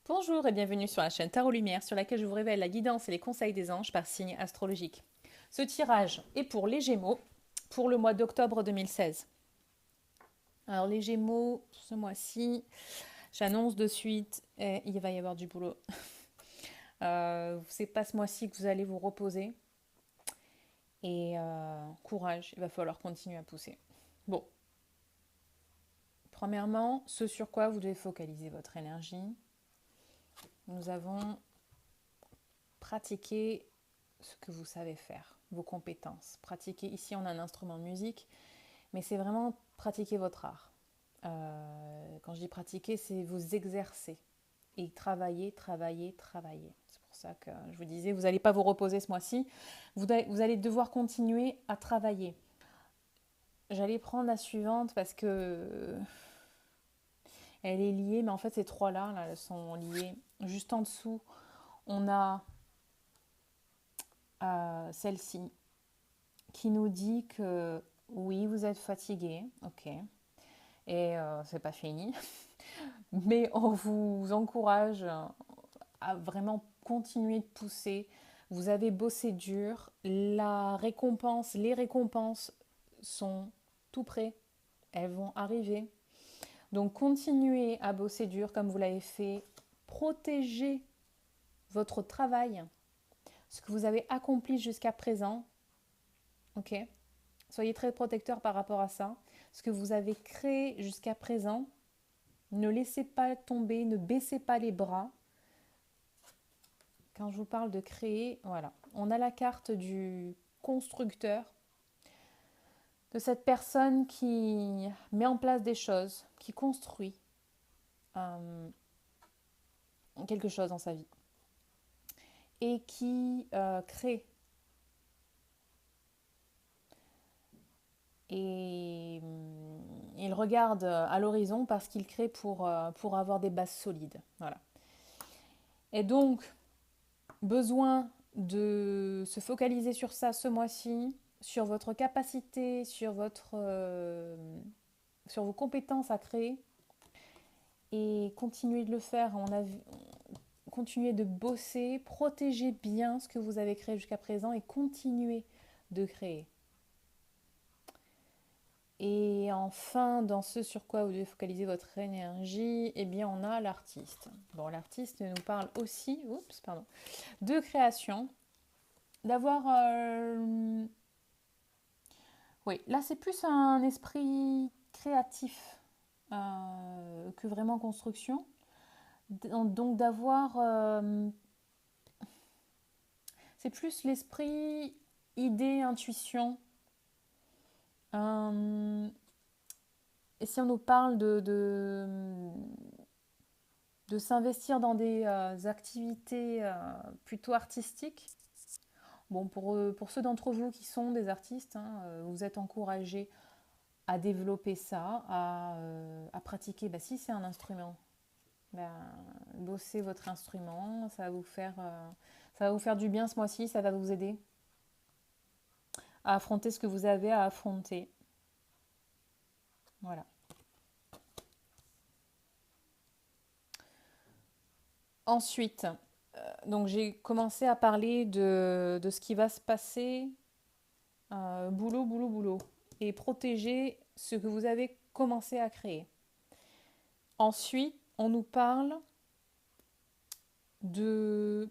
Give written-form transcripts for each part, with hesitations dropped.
Bonjour et bienvenue sur la chaîne Tarot Lumière sur laquelle je vous révèle la guidance et les conseils des anges par signe astrologique. Ce tirage est pour les Gémeaux pour le mois d'octobre 2016. Alors les Gémeaux, ce mois-ci, j'annonce de suite, il va y avoir du boulot. C'est pas ce mois-ci que vous allez vous reposer. Et courage, il va falloir continuer à pousser. Bon, premièrement, ce sur quoi vous devez focaliser votre énergie. Nous avons pratiqué ce que vous savez faire, vos compétences. Pratiquer, ici on a un instrument de musique, mais c'est vraiment pratiquer votre art. Quand je dis pratiquer, c'est vous exercer et travailler, travailler, travailler. C'est pour ça que je vous disais, vous n'allez pas vous reposer ce mois-ci, vous allez devoir continuer à travailler. J'allais prendre la suivante parce que elle est liée, mais en fait ces trois-là, là, elles sont liées. Juste en dessous, on a celle-ci qui nous dit que oui, vous êtes fatigué, ok, et c'est pas fini, mais on vous encourage à vraiment continuer de pousser. Vous avez bossé dur, les récompenses sont tout près, elles vont arriver. Donc continuez à bosser dur comme vous l'avez fait, protégez votre travail, ce que vous avez accompli jusqu'à présent, ok. Soyez très protecteur par rapport à ça. Ce que vous avez créé jusqu'à présent, ne laissez pas tomber, ne baissez pas les bras. Quand je vous parle de créer, voilà. On a la carte du constructeur, de cette personne qui met en place des choses, qui construit euh, quelque chose dans sa vie et qui crée. Et il regarde à l'horizon parce qu'il crée pour avoir des bases solides. Voilà. Et donc, besoin de se focaliser sur ça ce mois-ci, sur votre capacité, sur vos compétences à créer et continuer de le faire. Continuer de bosser, protéger bien ce que vous avez créé jusqu'à présent et continuer de créer. Et enfin, dans ce sur quoi vous devez focaliser votre énergie, eh bien, on a l'artiste. Bon, l'artiste nous parle aussi, de création, d'avoir... oui, là, c'est plus un esprit créatif que vraiment construction. Donc, d'avoir... c'est plus l'esprit idée, intuition. Et si on nous parle de s'investir dans des activités plutôt artistiques, bon, pour ceux d'entre vous qui sont des artistes, hein, vous êtes encouragés à développer ça, à pratiquer. Bah, si c'est un instrument, bah, bossez votre instrument, ça va vous faire du bien ce mois-ci, ça va vous aider à affronter ce que vous avez à affronter. Voilà. Ensuite, donc j'ai commencé à parler de ce qui va se passer, boulot, boulot, boulot, et protéger ce que vous avez commencé à créer. Ensuite, on nous parle de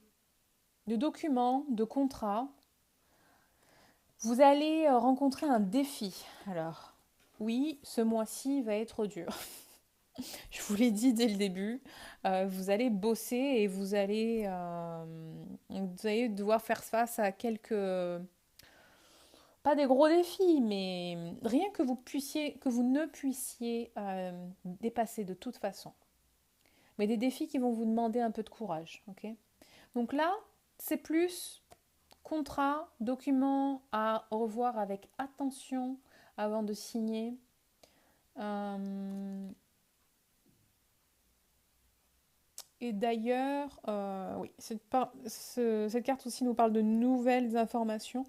documents, de contrats. Vous allez rencontrer un défi. Alors, oui, ce mois-ci va être dur. Je vous l'ai dit dès le début. Vous allez bosser et vous allez devoir faire face à quelques pas des gros défis, mais rien que vous ne puissiez dépasser de toute façon. Mais des défis qui vont vous demander un peu de courage, ok. Donc là, c'est plus contrat, document à revoir avec attention avant de signer. Et d'ailleurs, oui, cette carte aussi nous parle de nouvelles informations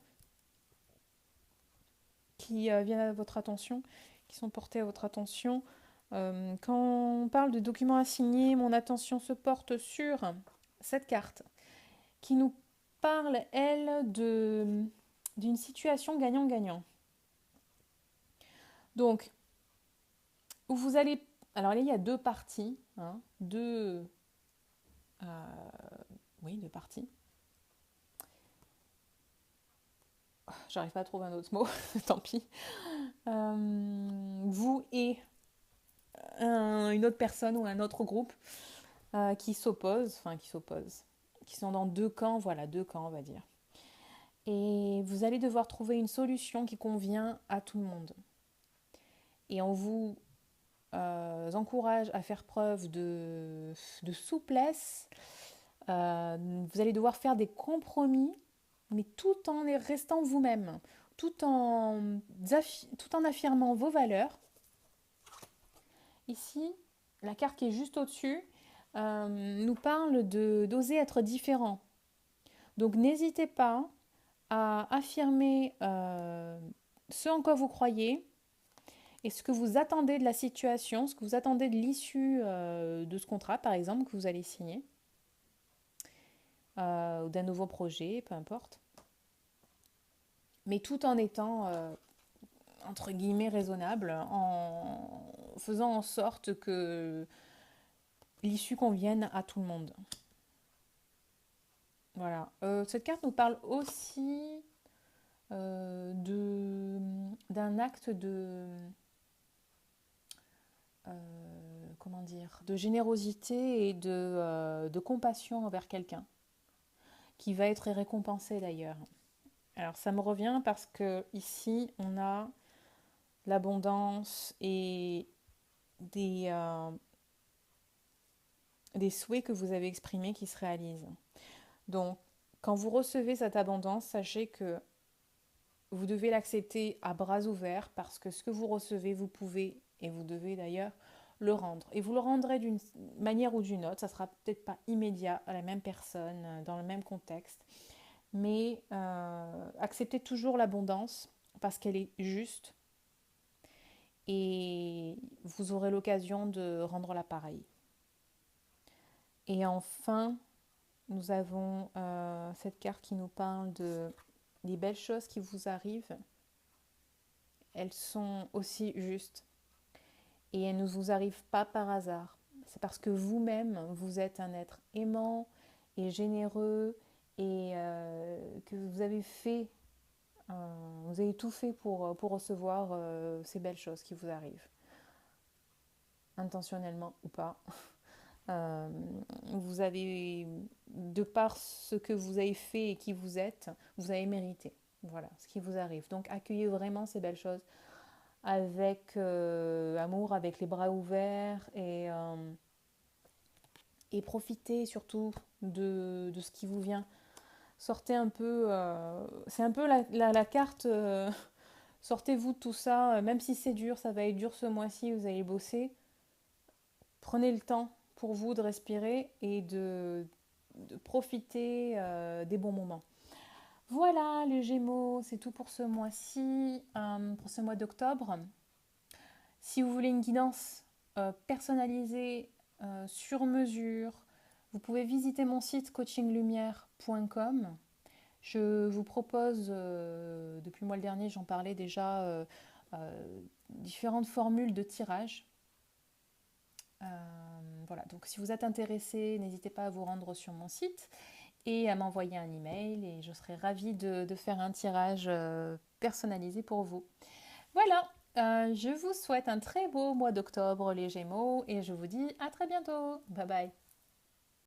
qui viennent à votre attention, qui sont portées à votre attention. Quand on parle de documents à signer, mon attention se porte sur cette carte qui nous parle, elle, d'une situation gagnant-gagnant. Donc, vous allez... Alors là, il y a deux parties, hein, deux parties. J'arrive pas à trouver un autre mot, tant pis. Vous et une autre personne ou un autre groupe qui s'opposent, qui sont dans deux camps, voilà, deux camps, on va dire. Et vous allez devoir trouver une solution qui convient à tout le monde. Et on vous encourage à faire preuve de souplesse. Vous allez devoir faire des compromis, mais tout en restant vous-même, tout en affirmant vos valeurs. Ici, la carte qui est juste au-dessus nous parle d'oser être différent. Donc n'hésitez pas à affirmer ce en quoi vous croyez et ce que vous attendez de la situation, ce que vous attendez de l'issue de ce contrat, par exemple, que vous allez signer, ou d'un nouveau projet, peu importe. Mais tout en étant, entre guillemets, raisonnable, en faisant en sorte que l'issue convienne à tout le monde. Voilà. Cette carte nous parle aussi d'un acte comment dire, de générosité et de compassion envers quelqu'un, qui va être récompensé d'ailleurs. Alors ça me revient parce que ici on a l'abondance et des souhaits que vous avez exprimés qui se réalisent. Donc quand vous recevez cette abondance, sachez que vous devez l'accepter à bras ouverts parce que ce que vous recevez, vous pouvez et vous devez d'ailleurs le rendre. Et vous le rendrez d'une manière ou d'une autre. Ça sera peut-être pas immédiat à la même personne, dans le même contexte. Mais acceptez toujours l'abondance parce qu'elle est juste. Et vous aurez l'occasion de rendre l'appareil. Et enfin, nous avons cette carte qui nous parle des belles choses qui vous arrivent. Elles sont aussi justes. Et elles ne vous arrivent pas par hasard. C'est parce que vous-même, vous êtes un être aimant et généreux et que vous avez vous avez tout fait pour recevoir ces belles choses qui vous arrivent, intentionnellement ou pas. Vous avez, de par ce que vous avez fait et qui vous êtes, vous avez mérité. Voilà, ce qui vous arrive. Donc accueillez vraiment ces belles choses avec amour, avec les bras ouverts et profitez surtout de ce qui vous vient. Sortez un peu, c'est un peu la carte, sortez-vous de tout ça, même si c'est dur, ça va être dur ce mois-ci, vous allez bosser. Prenez le temps pour vous de respirer et de profiter des bons moments. Voilà les Gémeaux, c'est tout pour ce mois-ci, pour ce mois d'octobre. Si vous voulez une guidance personnalisée, sur mesure, vous pouvez visiter mon site coachinglumière.com. Je vous propose, depuis le mois dernier, j'en parlais déjà, différentes formules de tirage. Voilà, donc si vous êtes intéressé, n'hésitez pas à vous rendre sur mon site et à m'envoyer un email et je serai ravie de faire un tirage personnalisé pour vous. Voilà, je vous souhaite un très beau mois d'octobre les Gémeaux et je vous dis à très bientôt. Bye bye.